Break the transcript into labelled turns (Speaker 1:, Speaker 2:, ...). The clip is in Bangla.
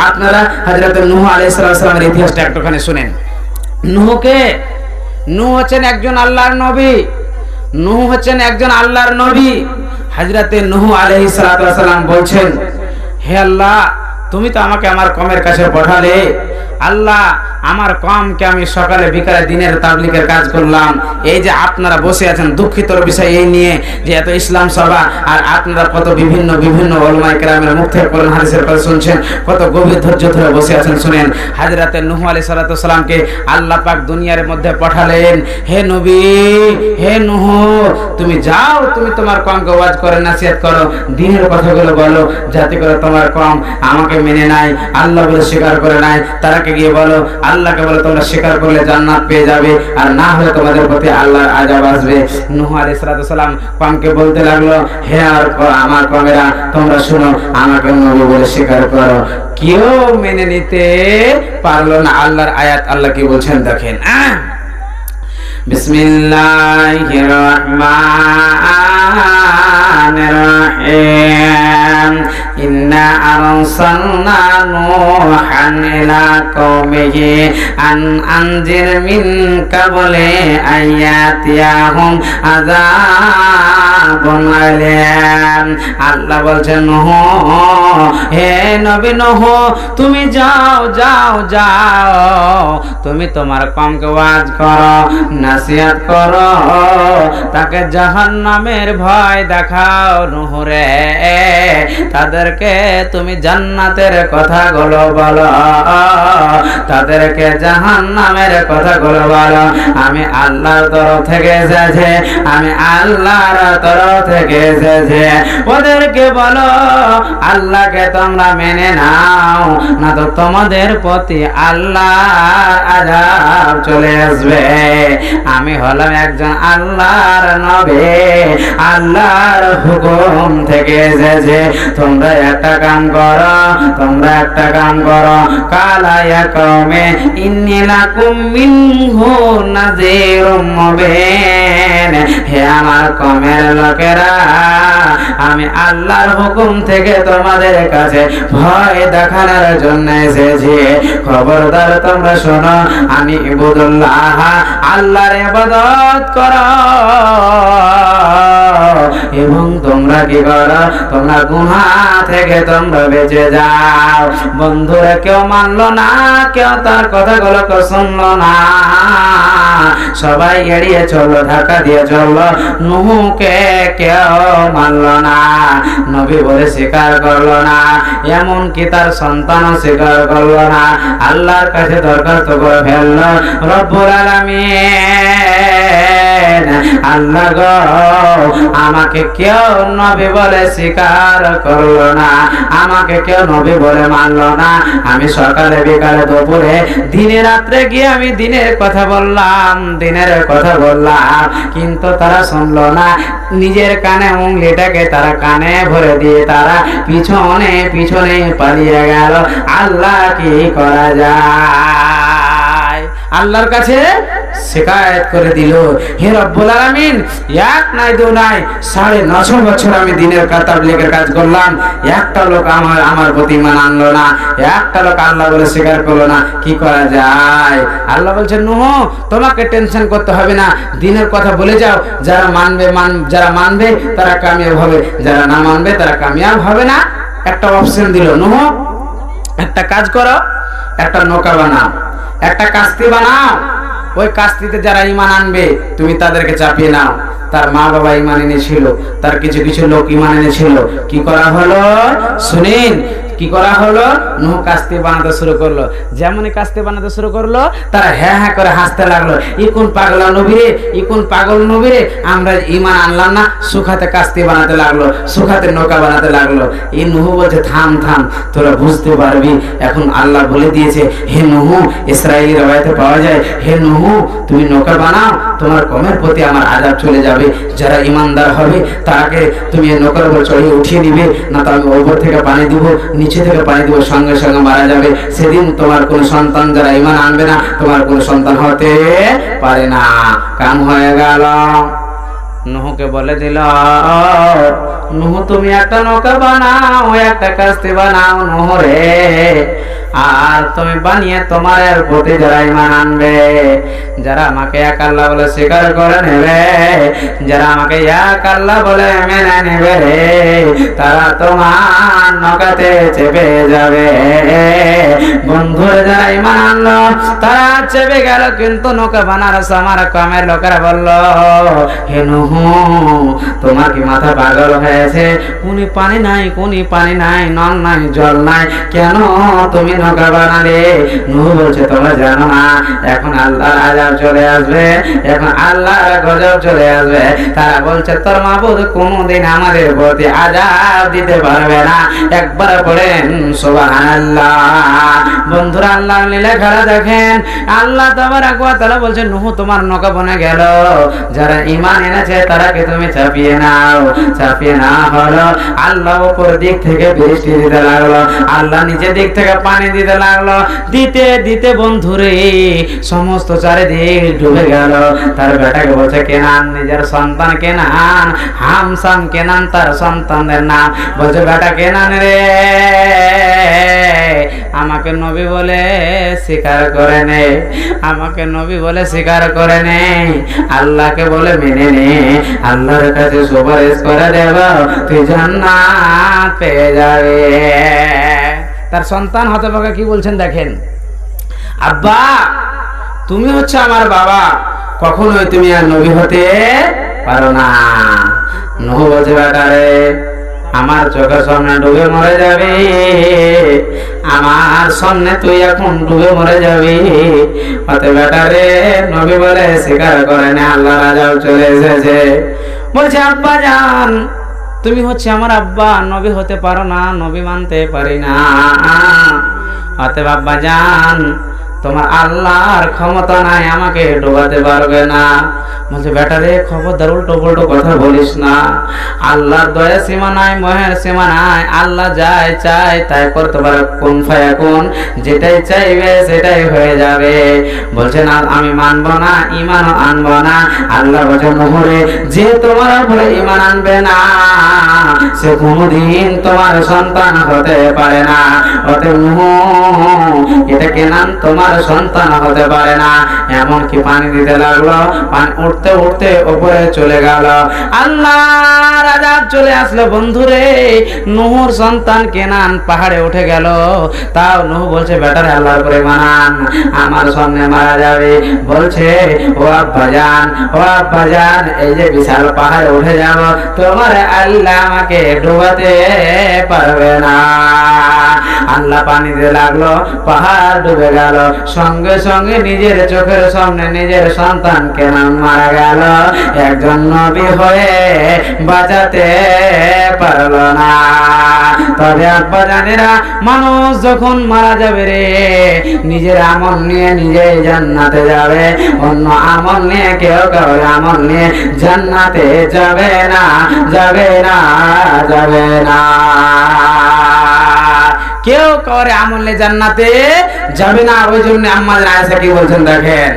Speaker 1: আপনারা হযরত নূহ আলাইহিস সালামের ইতিহাসটা একটুখানি শুনেন। নূহ হচ্ছেন একজন আল্লাহর নবী। নূহ হচ্ছেন একজন আল্লাহর নবী। হযরত নূহ আলাইহিস সালাম বলছেন, হে আল্লাহ, তুমি তো আমাকে আমার কওমের কাছে পাঠালে। আল্লাহ, আমার কওমকে আমি সকালে বিকালে দিনের তাবলীগের কাজ করলাম। এই যে আপনারা বসে আছেন, দুঃখিতর বিষয় এই নিয়ে যে এত ইসলাম সভা, আর আপনারা কত বিভিন্ন বিভিন্ন উলামায়ে কেরামের মুখ থেকে কোরআন হাদিসের কথা শুনছেন, কত গভীর ধৈর্য ধরে বসে আছেন। শুনেন, হযরত নূহ আলাইহিস সালামকে আল্লাহ পাক দুনিয়ার মধ্যে পাঠালেন। হে নবী, হে নূহ, তুমি যাও, তুমি তোমার কওমকে ওয়াজ করে নসিহত করো, দ্বীনের কথাগুলো বলো, যাতে করে তোমার কওম আমাকে মেনে নেয়, আল্লাহ বলে স্বীকার করে নেয়। তারাকে গিয়ে বলো, আল্লাহকে বলে তোমরা স্বীকার করলে জান্নাত পেয়ে যাবে, আর না হলে তোমাদের প্রতি আল্লাহর আযাব আসবে। নূহ আলাইহিস সালাম কওমকে বলতে লাগলো, হে আমার কওমেরা, তোমরা শুনো, আমাকে নবী বলে স্বীকার করো। কেউ মেনে নিতে পারলো না। আল্লাহর আয়াত আল্লাহ কি বলছেন দেখেন। বিসমিল্লাহির রহমানির রহিম। ইন্না আরসালনা নূহান ইলা কওমিহি আন আনজির মিন ক্বাবলি আয়াতিয়াহুম আযাবুন আলীম। আল্লাহ বলছেন, নূহ, হে নবী নূহ, তুমি যাও যাও যাও, তুমি তোমার কওমকে ওয়াজ করো, নসিহত করো, তাকে জাহান্নামের ভয় দেখাও। নূহ রে, তাদেরকে তুমি জান্নাতের কথাগুলো বলো, তাদেরকে জাহান্নামের কথাগুলো বলো। আমি আল্লাহর তরফ থেকে এসেছে, আমি আল্লাহর তরফ থেকে এসেছে। ওদেরকে বলো, আল্লাহকে তোমরা মেনে নাও, না তো তোমাদের প্রতি আল্লাহর আযাব চলে আসবে। আমি হলাম একজন আল্লাহর নবী, আল্লাহর হুকুম থেকে এসেছে। তোমরা একটা কাম করো, তোমরা একটা কাম করো, কালা ইয়া কওমে ইন্নী লাকুম মিনহু নাযীরুম মুবিন। হে আমার কওমের লোকেরা, আমি আল্লাহর হুকুম থেকে তোমাদের কাছে ভয় দেখানোর জন্য এসেছি। খবরদার তোমরা শোনো, আমি ইবাদুল্লাহ, আল্লাহর ইবাদত করো, এবং তোমরা কি করো, তোমরা গুনাহ থেকে তোমরা বেঁচে যাও। বন্ধুরা কেউ মানলো না, কেউ তার কথাগুলো শুনলো না, সবাই এড়িয়ে চললো, ধাক্কা দিয়ে চললো। নূহকে কেউ মানলো না, নবী বলে স্বীকার করলো না, এমনকি তার সন্তানও স্বীকার করলো না। আল্লাহর কাছে দরখাস্ত করে ফেললো, রব্বুল আলামিন, আল্লাহ গো, আমাকে কেউ নবী বলে স্বীকার করলো না, আমাকে কেউ নবী বলে মানলো না। আমি সকালে বিকালে দুপুরে দিনে রাত্রে গিয়ে আমি দিনের কথা বললাম, দিনের কথা বললাম, কিন্তু তারা শুনলো না। নিজের কানে উংলিটাকে তারা কানে ভরে দিয়ে তারা পিছনে পিছনে পালিয়ে গেল। আল্লাহ কি করা যায়? আল্লাহর কাছে শিকায়ত করে দিল, হে রব্বুল আলামিন, এক নাই দু নাই 9.5 বছর আমি দিনের তাবলীগের কাজ করলাম, একটা লোক আমার প্রতি ঈমান আনলো না, একটা লোক আল্লাহ বলে স্বীকার করলো না, কি করা যায়? আল্লাহ বলছেন, নূহ, তোমাকে টেনশন করতে হবে না, দিনের কথা বলে যাও, যারা মানবে তারা কামিয়াব হবে, যারা না মানবে তারা কামিয়াব হবে না। একটা অপশন দিল, নূহ, একটা কাজ করো, একটা নৌকা বানাও, একটা কাস্তি বানাও, ওই কাস্তিতে যারা ঈমান আনবে তুমি তাদেরকে চাপিয়ে নাও। তার মা বাবা ঈমান এনেছিল, তার কিছু কিছু লোক ঈমান এনেছিল। কি করা হলো শুনেন, কি করা হলো? নূহ কাস্তি বানাতে শুরু করলো। যেমনই কাস্তি বানাতে শুরু করলো, তারা হ্যাঁ হ্যাঁ করে হাসতে লাগলো, ই কোন পাগলা নবী রে, ই কোন পাগল নবী রে, আমরা ঈমান আনলাম না। সুখাতে কাস্তি বানাতে লাগলো, সুখাতে নৌকা বানাতে লাগলো। এই নূহ বলছে, থাম থাম, তোরা বুঝতে পারবি, এখন আল্লাহ বলে দিয়েছে, হে নূহ, ইসরাঈলী রওয়ায়াতে পাওয়া যায়, হে নূহ, তুমি নৌকা বানাও, তোমার কওমের প্রতি আমার আযাব চলে যাবে। যারা ঈমানদার হবে তাকে তুমি এই নৌকার উপর চড়িয়ে উঠিয়ে নিবে, না তো আমি উপর থেকে পানি দিব, নিচে থেকে পানি দিব, সঙ্গে সঙ্গে মারা যাবে। সেদিন তোমার কোন সন্তান, যারা ঈমান আনবে না, তোমার কোন সন্তান হতে পারে না। কাম হয়ে গেল। নূহকে বলে দিল, নূহ, তুমি একটা নৌকা বানাও, একটা কাস্তি বানাও। নূহ রে, আর তুমি বানিয়ে তোমার প্রতি যারা ঈমান আনবে, যারা আমাকে এক আল্লাহ বলে স্বীকার করে নেবে, যারা আমাকে এক আল্লাহ বলে মেনে নেবে রে, তারা তোমার নৌকাতে চেপে যাবে। বন্ধুরা যারা ঈমান আনলো তারা চেপে গেল, কিন্তু নৌকা বানার আমার কমের লোকেরা বলল, হে নূহ তোমার কি মাথা পাগল হয়েছে? কোনি পানি নাই, কোনি পানি নাই, নল নাই, জল নাই, কেন তুমি নৌকা বানালে? নূহ বলছে তোমরা জানো না এখন আল্লাহর আযাব চলে আসবে, এখন আল্লাহর গজব চলে আসবে। তারা বলছে তোর মাবুদ কোনদিন আমাদের প্রতি আযাব দিতে পারবে না। একবার পড়েন সুবহানাল্লাহ। বন্ধুরা আল্লাহর লীলা খেলা দেখেন। আল্লাহ তাবারক ওয়া তাআলা বলছেন নূহ তোমার নৌকা বনে গেল, যারা ঈমান এনেছে তারাকে তুমি চাপিয়ে নাও। চাপিয়ে না হলো আল্লাহ উপর দিক থেকে বৃষ্টি দিতে লাগলো, আল্লাহ নিচের দিক থেকে পানি দিতে লাগলো। দিতে দিতে বন্ধুরে সমস্ত চারিদিক ডুবে গেল। তার বেটাকে বলছে কেনান, নিজের সন্তান কেনান, হামসাম কেনান তার সন্তানদের নাম। বলছে বেটা কেনান রে, আমাকে নবী বলে স্বীকার করে নে, আমাকে নবী বলে স্বীকার করে নে, আল্লাহকে বলে মেনে নে, আল্লাহর কাছে সুপারিশ করে দেব, তুই জান্নাত পেয়ে যাবে। তার সন্তান হতভাগা কি বলছেন দেখেন, আব্বা তুমি হচ্ছে আমার বাবা, কখনোই তুমি আর নবী হতে পারো না। নূহ বলছে বেটা রে আমার চোখের সামনে ডুবে মরে যাবে, আমার সামনে তুই এখন ডুবে মরে যাবি। অতএব বেটা রে নবী বলে স্বীকার করে না, আল্লাহর আযাব চলে এসেছে। বলছে আব্বা জান তুমি হচ্ছে আমার আব্বা, নবী হতে পারো না, নবী মানতে পারি না। অতএব আব্বা জান তোমার আল্লাহর ক্ষমতা নাই, আমাকে ডোবাতে পারবে না। বলছে বেটা রে খবরদার উল্টো পুল্টো কথা বলিস না, আল্লাহর দয়া সীমা নাই, মহের সীমা নাই, আল্লাহ যাই চাই তাই করতে পারে, কোন ফায়াকুন, যেটাই চাইবে সেটাই হয়ে যাবে। বলছে না আমি মানবো না, ঈমানও আনবো না। আল্লাহ বলছে নূহ রে যে তোমার উপরে ঈমান আনবে না সে কোনদিন তোমার সন্তান হতে পারে না। অতএব নূহ এটা কেনান তোমার সন্তান হতে পারে না। এমনকি পানি দিতে লাগলো, পানি উঠতে উঠতে উপরে চলে গেল, আল্লাহর আযাব চলে আসলো। বন্ধুরে নূহর সন্তান কেনান পাহাড়ে উঠে গেল, তাও নূহ বলছে বেটারে আল্লাহর উপরে মানান, আমার সামনে মারা যাবে। বলছে ও আব্বাজান, ও আব্বাজান এই যে বিশাল পাহাড়ে উঠে যাব, তোমার আল্লাহ আমাকে ডুবাতে পারবে না। আল্লাহ পানি দিতে লাগলো, পাহাড় ডুবে গেল। সঙ্গে সঙ্গে নিজের চোখের সামনে নিজের সন্তান কেনান মারা গেল। একজন নবী হয়ে বাঁচাতে পারল না। তবে আব্বাজানেরা মানুষ যখন মারা যাবে রে, নিজের আমল নিয়ে নিজেই জান্নাতে যাবে, অন্য আমল নিয়ে কেউ কারোর আমল নিয়ে জান্নাতে যাবে না, যাবে না, যাবে না। কেউ কারোর আমল নিয়ে জান্নাতে যাবে না। ওই জন্য আম্মা আয়েশা কি বলছেন দেখেন।